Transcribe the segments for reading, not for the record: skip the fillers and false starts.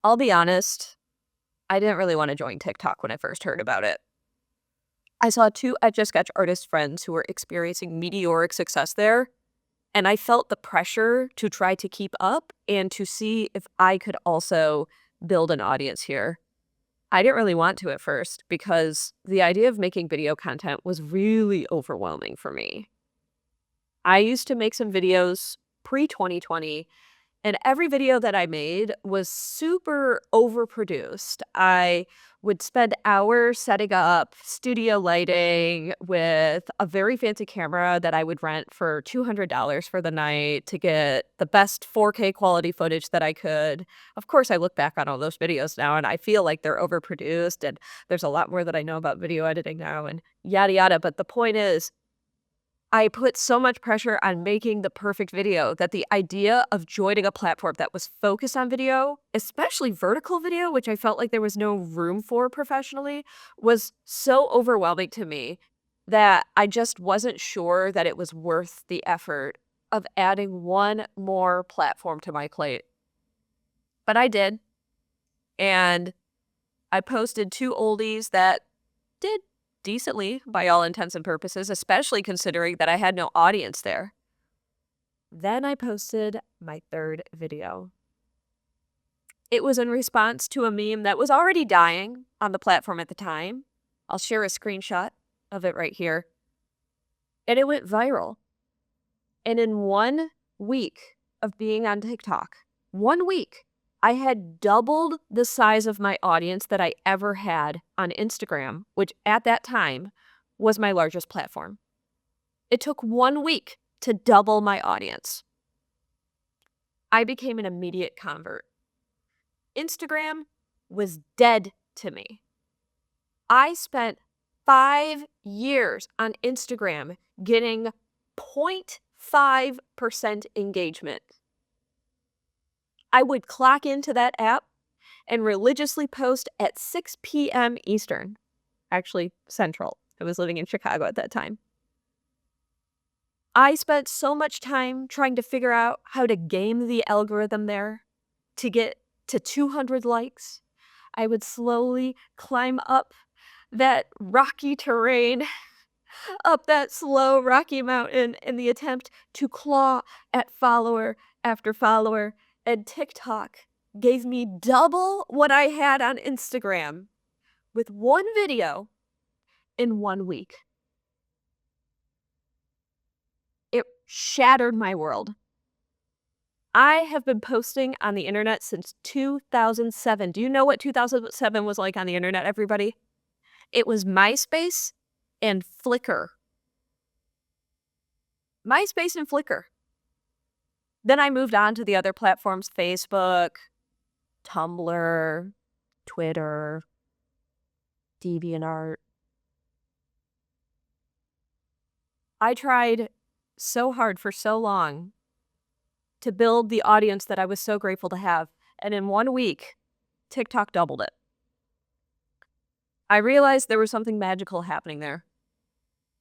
I'll be honest, I didn't really wanna join TikTok when I first heard about it. I saw 2 Etch A Sketch artist friends who were experiencing meteoric success there, and I felt the pressure to try to keep up and to see if I could also build an audience here. I didn't really want to at first because the idea of making video content was really overwhelming for me. I used to make some videos pre-2020, and every video that I made was super overproduced. I would spend hours setting up studio lighting with a very fancy camera that I would rent for $200 for the night to get the best 4K quality footage that I could. Of course, I look back on all those videos now and I feel like they're overproduced, and there's a lot more that I know about video editing now and yada yada. But the point is, I put so much pressure on making the perfect video that the idea of joining a platform that was focused on video, especially vertical video, which I felt like there was no room for professionally, was so overwhelming to me that I just wasn't sure that it was worth the effort of adding one more platform to my plate. But I did, and I posted 2 oldies that did decently by all intents and purposes, especially considering that I had no audience there. Then I posted my 3rd video. It was in response to a meme that was already dying on the platform at the time. I'll share a screenshot of it right here. And it went viral. And in 1 week of being on TikTok, 1 week, I had doubled the size of my audience that I ever had on Instagram, which at that time was my largest platform. It took 1 week to double my audience. I became an immediate convert. Instagram was dead to me. I spent 5 years on Instagram getting 0.5% engagement. I would clock into that app and religiously post at 6 p.m. Eastern, actually Central. I was living in Chicago at that time. I spent so much time trying to figure out how to game the algorithm there to get to 200 likes. I would slowly climb up that rocky terrain, up that slow rocky mountain in the attempt to claw at follower after follower, and TikTok gave me double what I had on Instagram with 1 video in 1 week. It shattered my world. I have been posting on the internet since 2007. Do you know what 2007 was like on the internet, everybody? It was MySpace and Flickr. MySpace and Flickr. Then I moved on to the other platforms: Facebook, Tumblr, Twitter, DeviantArt. I tried so hard for so long to build the audience that I was so grateful to have, and in 1 week, TikTok doubled it. I realized there was something magical happening there.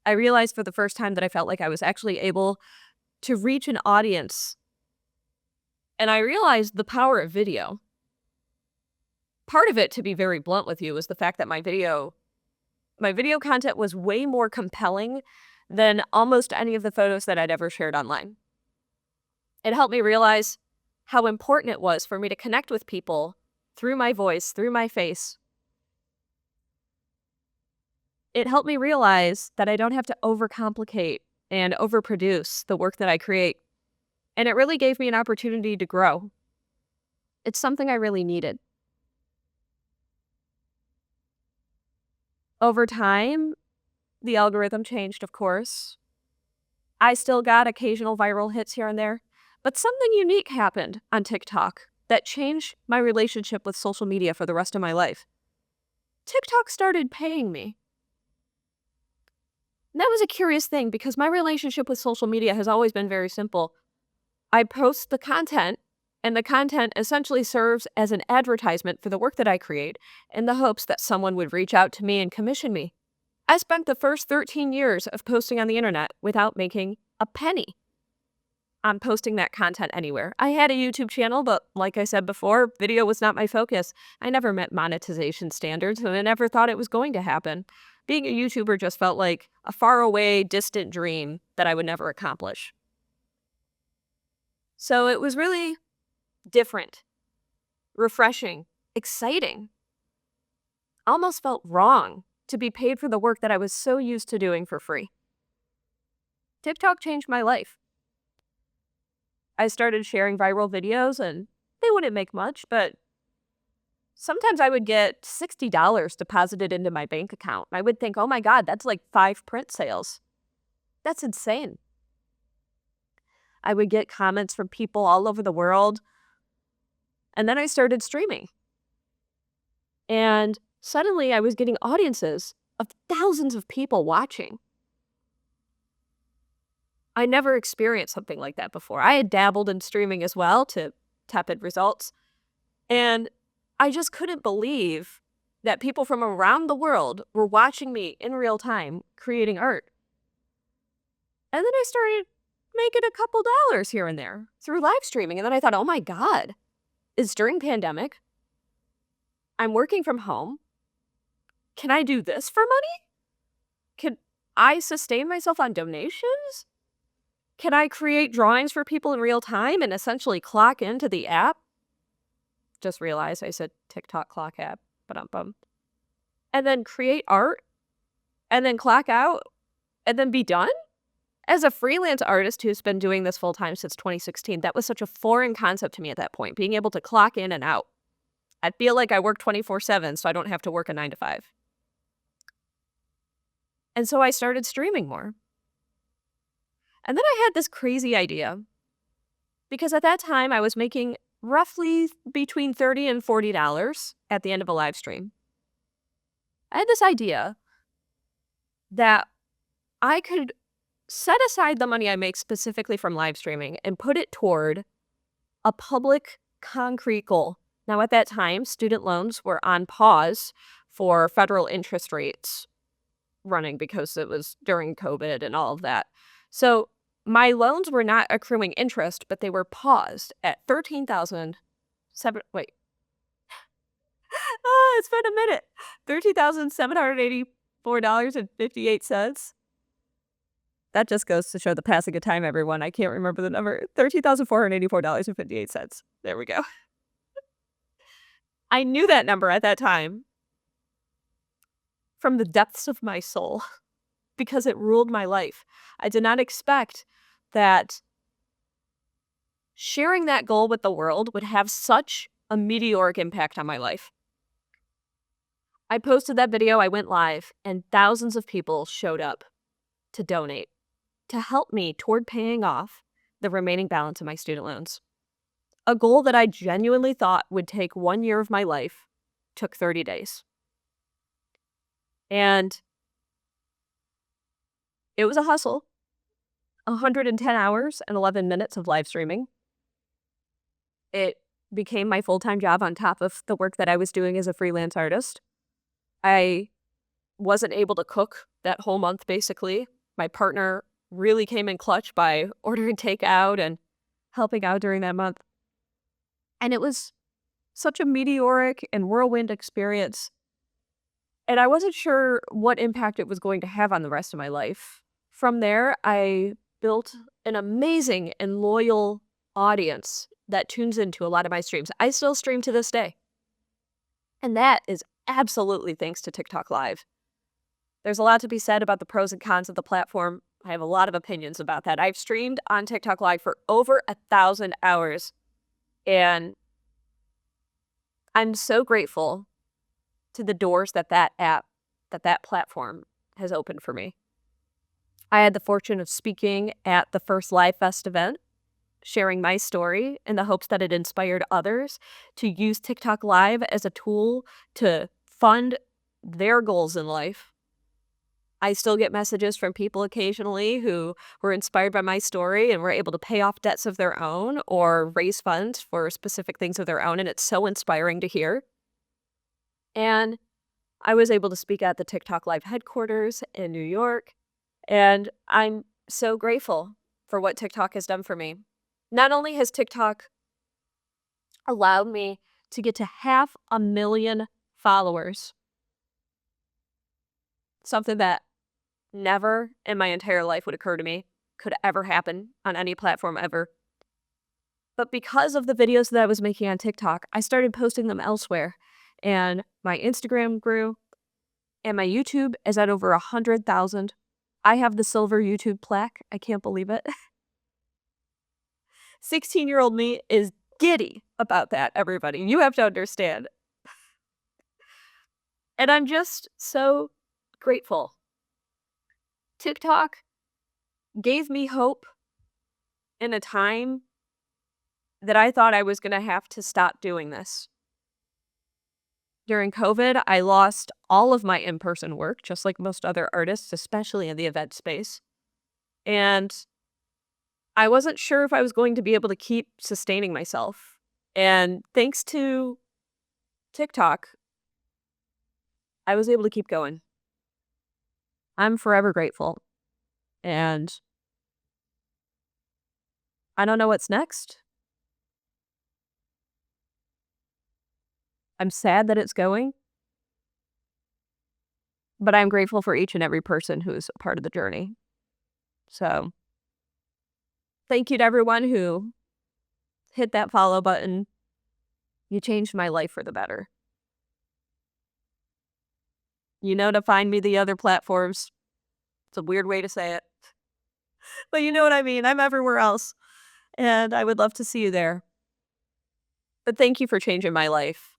I realized for the first time that I felt like I was actually able to reach an audience, and I realized the power of video. Part of it, to be very blunt with you, was the fact that my video content was way more compelling than almost any of the photos that I'd ever shared online. It helped me realize how important it was for me to connect with people through my voice, through my face. It helped me realize that I don't have to overcomplicate and overproduce the work that I create. And it really gave me an opportunity to grow. It's something I really needed. Over time, the algorithm changed, of course. I still got occasional viral hits here and there, but something unique happened on TikTok that changed my relationship with social media for the rest of my life. TikTok started paying me. And that was a curious thing because my relationship with social media has always been very simple. I post the content, and the content essentially serves as an advertisement for the work that I create in the hopes that someone would reach out to me and commission me. I spent the first 13 years of posting on the internet without making a penny. on posting that content anywhere. I had a YouTube channel, but like I said before, video was not my focus. I never met monetization standards, and I never thought it was going to happen. Being a YouTuber just felt like a faraway, distant dream that I would never accomplish. So it was really different, refreshing, exciting. Almost felt wrong to be paid for the work that I was so used to doing for free. TikTok changed my life. I started sharing viral videos, and they wouldn't make much, but sometimes I would get $60 deposited into my bank account. I would think, oh my God, that's like 5 print sales. That's insane. I would get comments from people all over the world. And then I started streaming. And suddenly I was getting audiences of thousands of people watching. I never experienced something like that before. I had dabbled in streaming as well to tepid results. And I just couldn't believe that people from around the world were watching me in real time creating art. And then I started making a couple dollars here and there through live streaming. And then I thought, oh my God, it's during pandemic. I'm working from home. Can I do this for money? Can I sustain myself on donations? Can I create drawings for people in real time and essentially clock into the app? Just realized I said TikTok clock app, ba-dum-bum. And then create art, and then clock out, and then be done? As a freelance artist who's been doing this full-time since 2016, that was such a foreign concept to me at that point, being able to clock in and out. I feel like I work 24/7, so I don't have to work a 9 to 5. And so I started streaming more. And then I had this crazy idea, because at that time I was making roughly between $30 and $40 at the end of a live stream. I had this idea that I could set aside the money I make specifically from live streaming and put it toward a public, concrete goal. Now, at that time, student loans were on pause for federal interest rates running because it was during COVID and all of that. So my loans were not accruing interest, but they were paused at wait. It's been a minute. $13,784.58. That just goes to show the passing of time, everyone. I can't remember the number. $13,484.58. There we go. I knew that number at that time from the depths of my soul because it ruled my life. I did not expect that sharing that goal with the world would have such a meteoric impact on my life. I posted that video, I went live, and thousands of people showed up to donate, to help me toward paying off the remaining balance of my student loans. A goal that I genuinely thought would take 1 year of my life took 30 days. And it was a hustle. 110 hours and 11 minutes of live streaming. It became my full-time job on top of the work that I was doing as a freelance artist. I wasn't able to cook that whole month, basically. My partner really came in clutch by ordering takeout and helping out during that month. And it was such a meteoric and whirlwind experience. And I wasn't sure what impact it was going to have on the rest of my life. From there, I built an amazing and loyal audience that tunes into a lot of my streams. I still stream to this day. And that is absolutely thanks to TikTok Live. There's a lot to be said about the pros and cons of the platform. I have a lot of opinions about that. I've streamed on TikTok Live for over 1,000 hours. And I'm so grateful to the doors that that platform has opened for me. I had the fortune of speaking at the first Live Fest event, sharing my story in the hopes that it inspired others to use TikTok Live as a tool to fund their goals in life. I still get messages from people occasionally who were inspired by my story and were able to pay off debts of their own or raise funds for specific things of their own, and it's so inspiring to hear. And I was able to speak at the TikTok Live headquarters in New York, and I'm so grateful for what TikTok has done for me. Not only has TikTok allowed me to get to 500,000 followers, something that never in my entire life would occur to me could ever happen on any platform ever. But because of the videos that I was making on TikTok, I started posting them elsewhere, and my Instagram grew, and my YouTube is at over 100,000. I have the silver YouTube plaque. I can't believe it. 16-year-old me is giddy about that, everybody. You have to understand. And I'm just so grateful. TikTok gave me hope in a time that I thought I was going to have to stop doing this. During COVID, I lost all of my in-person work, just like most other artists, especially in the event space. And I wasn't sure if I was going to be able to keep sustaining myself. And thanks to TikTok, I was able to keep going. I'm forever grateful. And I don't know what's next. I'm sad that it's going, but I'm grateful for each and every person who's a part of the journey. So, thank you to everyone who hit that follow button. You changed my life for the better. You know to find me the other platforms. It's a weird way to say it. But you know what I mean. I'm everywhere else, and I would love to see you there. But thank you for changing my life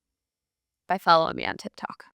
by following me on TikTok.